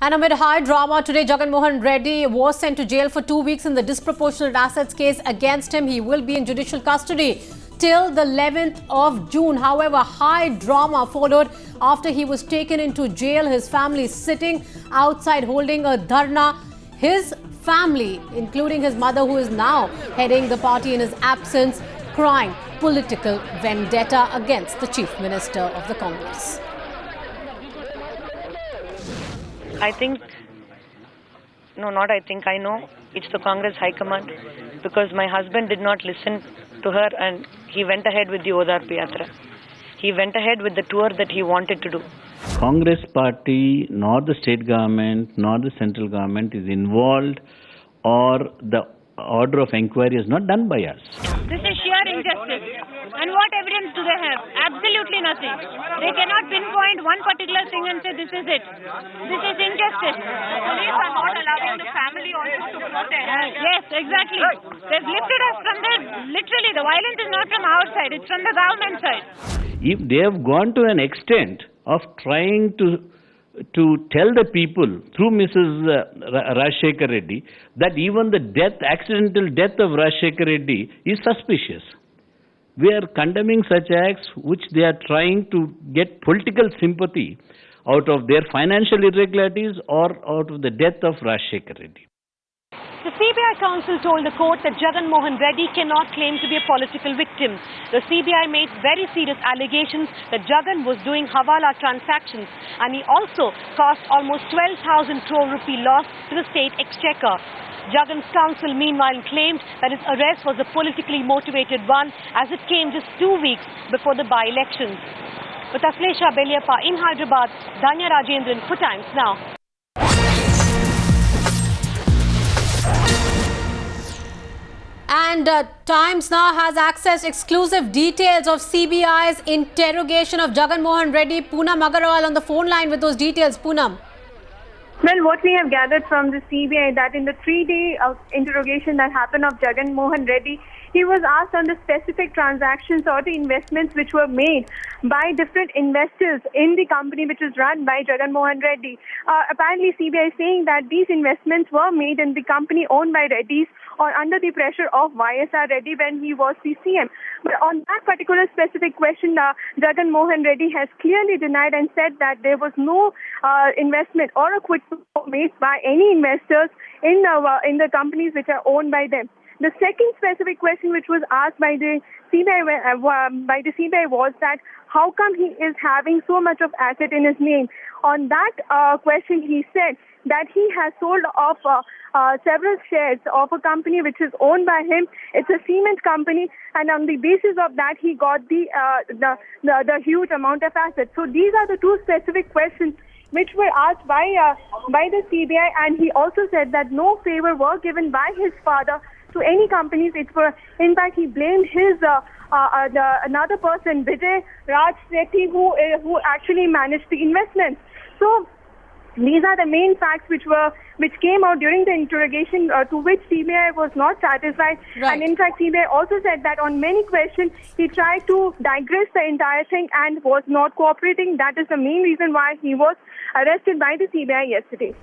And amid high drama today, Jagan Mohan Reddy was sent to jail for 2 weeks in the disproportionate assets case against him. He will be in judicial custody till the 11th of June. However, high drama followed after he was taken into jail. His family sitting outside holding a dharna. His family, including his mother, who is now heading the party in his absence, crying political vendetta against the Chief Minister of the Congress. I know it's the Congress High Command, because my husband did not listen to her and he went ahead with the Odarpu Yatra. He went ahead with the tour that he wanted to do. Congress party, nor the state government, nor the central government is involved, or the order of inquiry is not done by us. This is sheer injustice. And what evidence do they have? Absolutely nothing. They cannot pinpoint one particular thing and say this is it. This is injustice. The police are not allowing the family also to protest. Yes, exactly. They've lifted us from there. Literally, the violence is not from our side. It's from the government side. If they have gone to an extent of trying to tell the people through Mrs. Rajshekhar Reddy that even the accidental death of Rajshekhar Reddy is suspicious. We are condemning such acts which they are trying to get political sympathy out of their financial irregularities or out of the death of Rajshekhar Reddy. The CBI counsel told the court that Jagan Mohan Reddy cannot claim to be a political victim. The CBI made very serious allegations that Jagan was doing Hawala transactions, and he also caused almost 12,000 crore rupee loss to the state exchequer. Jagan's counsel meanwhile claimed that his arrest was a politically motivated one, as it came just 2 weeks before the by-elections. With Aslesha Beliappa in Hyderabad, Dhanya Rajendran for Times Now. And Times Now has accessed exclusive details of CBI's interrogation of Jagan Mohan Reddy. Poonam Agarwal on the phone line with those details. Poonam. Well, what we have gathered from the CBI that in the 3-day interrogation that happened of Jagan Mohan Reddy, he was asked on the specific transactions or the investments which were made by different investors in the company which is run by Jagan Mohan Reddy. Apparently, CBI is saying that these investments were made in the company owned by Reddy's or under the pressure of YSR Reddy when he was the CM. But on that particular specific question, Jagan Mohan Reddy has clearly denied and said that there was no investment or a quid pro made by any investors in the companies which are owned by them. The second specific question which was asked by the CBI was that how come he is having so much of asset in his name? On that question, he said that he has sold off several shares of a company which is owned by him. It's a cement company, and on the basis of that, he got the huge amount of assets. So these are the two specific questions which were asked by the CBI, and he also said that no favor were given by his father to any companies. In fact, he blamed his another person, Vijay Raj Sethi, who actually managed the investments. So these are the main facts which came out during the interrogation, to which CBI was not satisfied. Right. And in fact, CBI also said that on many questions he tried to digress the entire thing and was not cooperating. That is the main reason why he was arrested by the CBI yesterday.